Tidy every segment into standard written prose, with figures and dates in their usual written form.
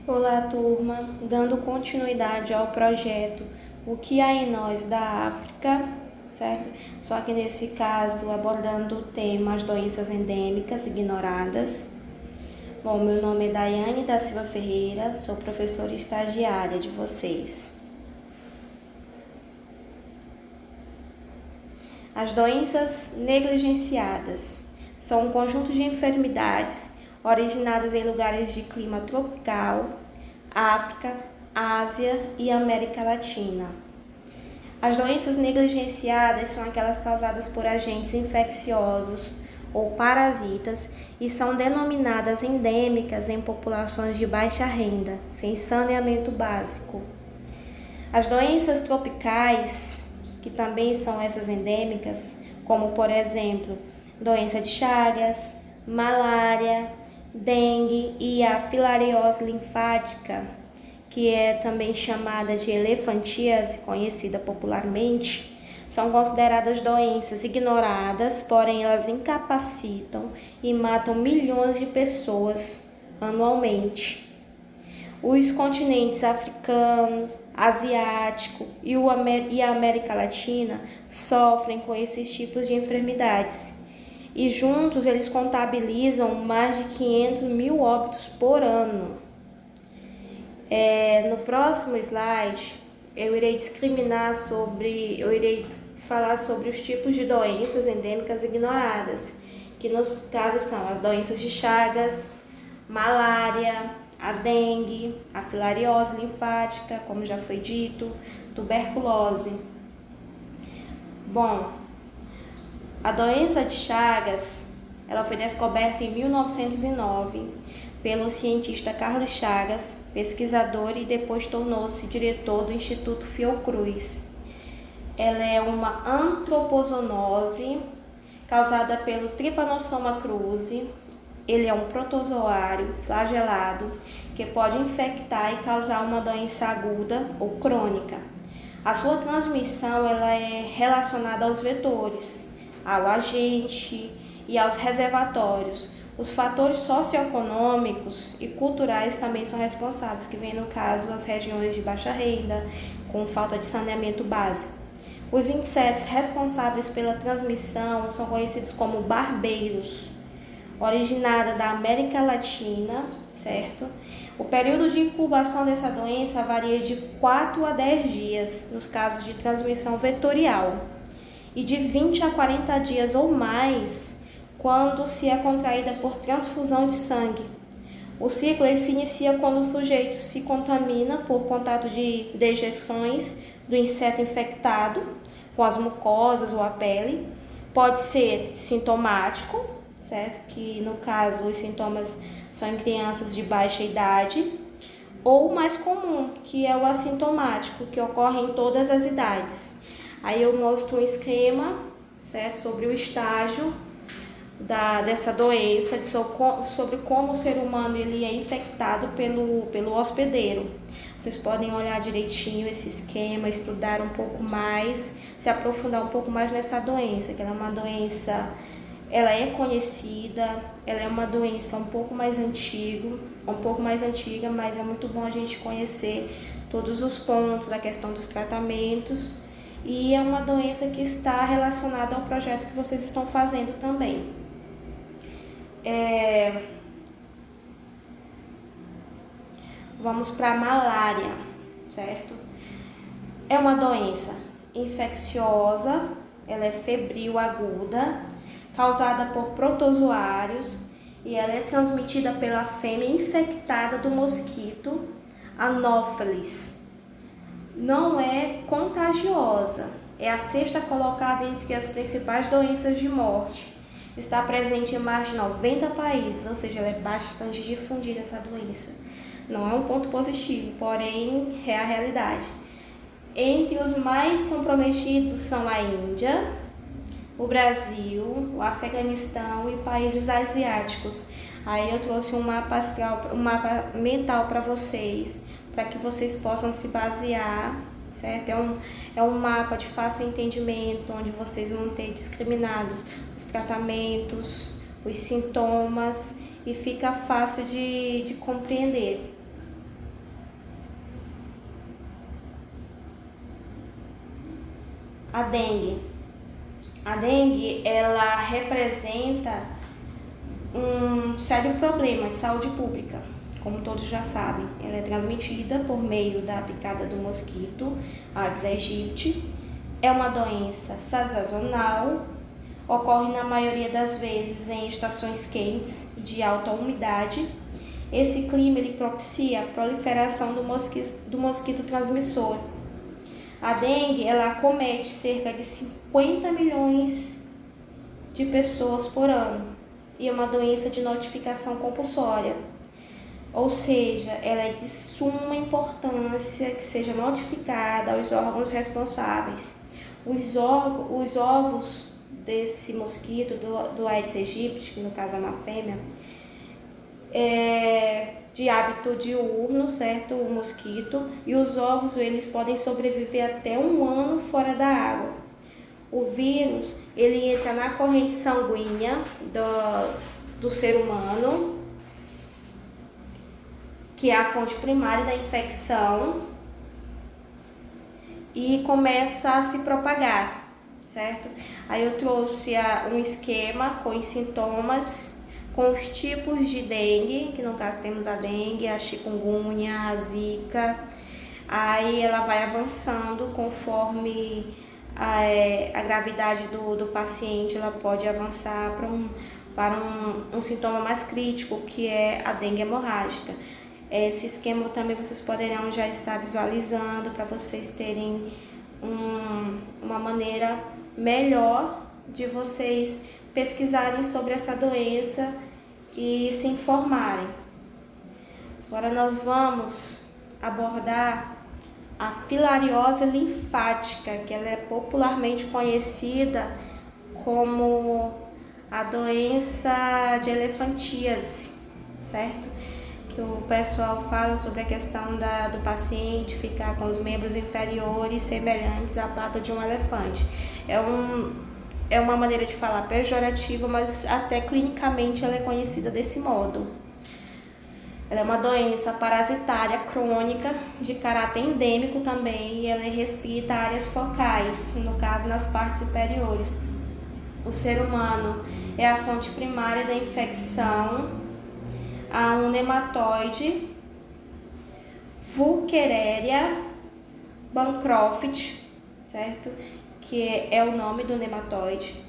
Olá, turma! Dando continuidade ao projeto O que há em nós da África, certo? Só que nesse caso abordando o tema as doenças endêmicas ignoradas. Bom, meu nome é Daiane da Silva Ferreira, sou professora estagiária de vocês. As doenças negligenciadas são um conjunto de enfermidades originadas em lugares de clima tropical, África, Ásia e América Latina. As doenças negligenciadas são aquelas causadas por agentes infecciosos ou parasitas e são denominadas endêmicas em populações de baixa renda, sem saneamento básico. As doenças tropicais, que também são essas endêmicas, como por exemplo, doença de Chagas, malária, dengue e a filariose linfática, que é também chamada de elefantíase, conhecida popularmente, são consideradas doenças ignoradas, porém elas incapacitam e matam milhões de pessoas anualmente. Os continentes africano, asiático e a América Latina sofrem com esses tipos de enfermidades. E juntos eles contabilizam mais de 500 mil óbitos por ano. No próximo slide, eu irei falar sobre os tipos de doenças endêmicas ignoradas, que no caso são as doenças de Chagas, malária, a dengue, a filariose linfática, como já foi dito, tuberculose. Bom, a doença de Chagas, ela foi descoberta em 1909 pelo cientista Carlos Chagas, pesquisador e depois tornou-se diretor do Instituto Fiocruz. Ela é uma antropozoonose causada pelo Trypanosoma cruzi. Ele é um protozoário flagelado que pode infectar e causar uma doença aguda ou crônica. A sua transmissão ela é relacionada aos vetores, ao agente e aos reservatórios. Os fatores socioeconômicos e culturais também são responsáveis, que vem no caso as regiões de baixa renda, com falta de saneamento básico. Os insetos responsáveis pela transmissão são conhecidos como barbeiros, originada da América Latina, certo? O período de incubação dessa doença varia de 4 a 10 dias, nos casos de transmissão vetorial, e de 20 a 40 dias ou mais quando se é contraída por transfusão de sangue. O ciclo se inicia quando o sujeito se contamina por contato de dejeções do inseto infectado com as mucosas ou a pele. Pode ser sintomático, certo? Que no caso os sintomas são em crianças de baixa idade, ou o mais comum, que é o assintomático, que ocorre em todas as idades. Aí eu mostro um esquema, certo? Sobre o estágio dessa doença, sobre como o ser humano ele é infectado pelo hospedeiro. Vocês podem olhar direitinho esse esquema, estudar um pouco mais, se aprofundar um pouco mais nessa doença, que ela é uma doença, ela é conhecida, ela é uma doença um pouco mais antiga, mas é muito bom a gente conhecer todos os pontos da questão dos tratamentos, e é uma doença que está relacionada ao projeto que vocês estão fazendo também. Vamos para a malária, certo? É uma doença infecciosa, ela é febril aguda, causada por protozoários e ela é transmitida pela fêmea infectada do mosquito Anopheles. Não é contagiosa, é a sexta colocada entre as principais doenças de morte. Está presente em mais de 90 países, ou seja, ela é bastante difundida essa doença. Não é um ponto positivo, porém é a realidade. Entre os mais comprometidos são a Índia, o Brasil, o Afeganistão e países asiáticos. Aí eu trouxe um mapa mental para vocês, para que vocês possam se basear, certo? É um mapa de fácil entendimento, onde vocês vão ter discriminados os tratamentos, os sintomas, e fica fácil de compreender. A dengue. A dengue, ela representa um sério problema de saúde pública, como todos já sabem. Ela é transmitida por meio da picada do mosquito Aedes aegypti. É uma doença sazonal, ocorre na maioria das vezes em estações quentes e de alta umidade. Esse clima ele propicia a proliferação do mosquito transmissor. A dengue ela acomete cerca de 50 milhões de pessoas por ano e é uma doença de notificação compulsória, ou seja, ela é de suma importância que seja notificada aos órgãos responsáveis. Os ovos desse mosquito, do Aedes aegypti, que no caso é uma fêmea, de hábito diurno, certo? O mosquito, e os ovos eles podem sobreviver até 1 ano fora da água. O vírus ele entra na corrente sanguínea do ser humano, que é a fonte primária da infecção, e começa a se propagar, certo? Aí eu trouxe um esquema com os sintomas, com os tipos de dengue, que no caso temos a dengue, a chikungunya, a zika. Aí ela vai avançando conforme a gravidade do paciente, ela pode avançar para um sintoma mais crítico, que é a dengue hemorrágica. Esse esquema também vocês poderão já estar visualizando para vocês terem uma maneira melhor de vocês pesquisarem sobre essa doença e se informarem. Agora nós vamos abordar a filariose linfática, que ela é popularmente conhecida como a doença de elefantíase, certo? Que o pessoal fala sobre a questão do paciente ficar com os membros inferiores semelhantes à pata de um elefante. É uma maneira de falar pejorativa, mas até clinicamente ela é conhecida desse modo. Ela é uma doença parasitária crônica de caráter endêmico também, e ela é restrita a áreas focais, no caso nas partes superiores. O ser humano é a fonte primária da infecção. Há um nematóide, Fukereria bancroft, certo? Que é o nome do nematóide,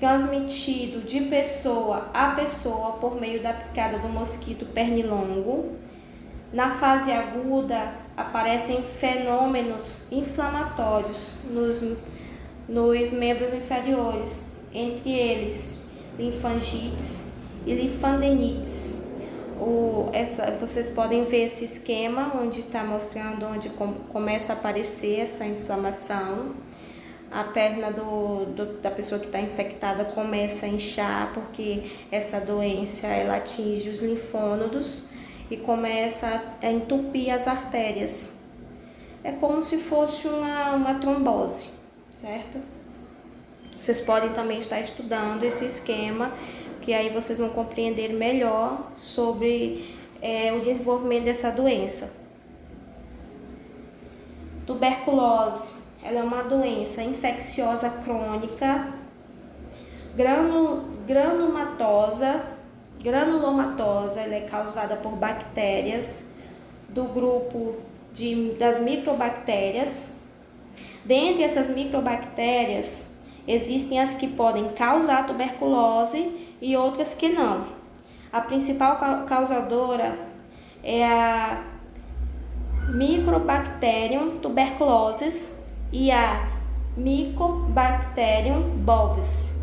transmitido de pessoa a pessoa por meio da picada do mosquito pernilongo. Na fase aguda, aparecem fenômenos inflamatórios nos membros inferiores, entre eles linfangites e linfadenites. Vocês podem ver esse esquema onde está mostrando onde começa a aparecer essa inflamação. A perna da pessoa que está infectada começa a inchar, porque essa doença ela atinge os linfônodos e começa a entupir as artérias. É como se fosse uma trombose, certo? Vocês podem também estar estudando esse esquema, que aí vocês vão compreender melhor sobre o desenvolvimento dessa doença. Tuberculose, ela é uma doença infecciosa crônica, granulomatosa, ela é causada por bactérias do grupo das microbactérias. Dentre essas microbactérias, existem as que podem causar tuberculose e outras que não. A principal causadora é a Mycobacterium tuberculosis e a Mycobacterium bovis.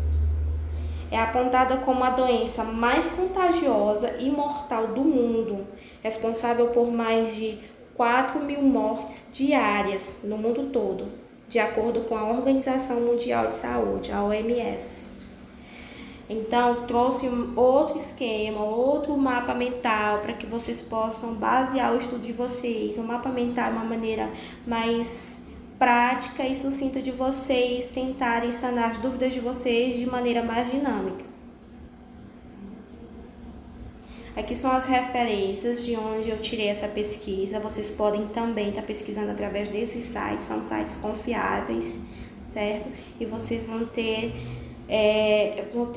É apontada como a doença mais contagiosa e mortal do mundo, responsável por mais de 4.000 mortes diárias no mundo todo, de acordo com a Organização Mundial de Saúde, a OMS. Então, trouxe outro esquema, outro mapa mental para que vocês possam basear o estudo de vocês. O mapa mental é uma maneira mais prática e sucinta de vocês tentarem sanar as dúvidas de vocês de maneira mais dinâmica. Aqui são as referências de onde eu tirei essa pesquisa. Vocês podem também estar pesquisando através desses sites, são sites confiáveis, certo? E vocês vão ter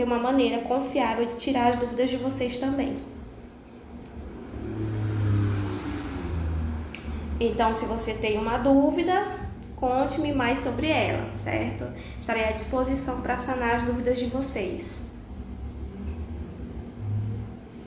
uma maneira confiável de tirar as dúvidas de vocês também. Então, se você tem uma dúvida, conte-me mais sobre ela, certo? Estarei à disposição para sanar as dúvidas de vocês.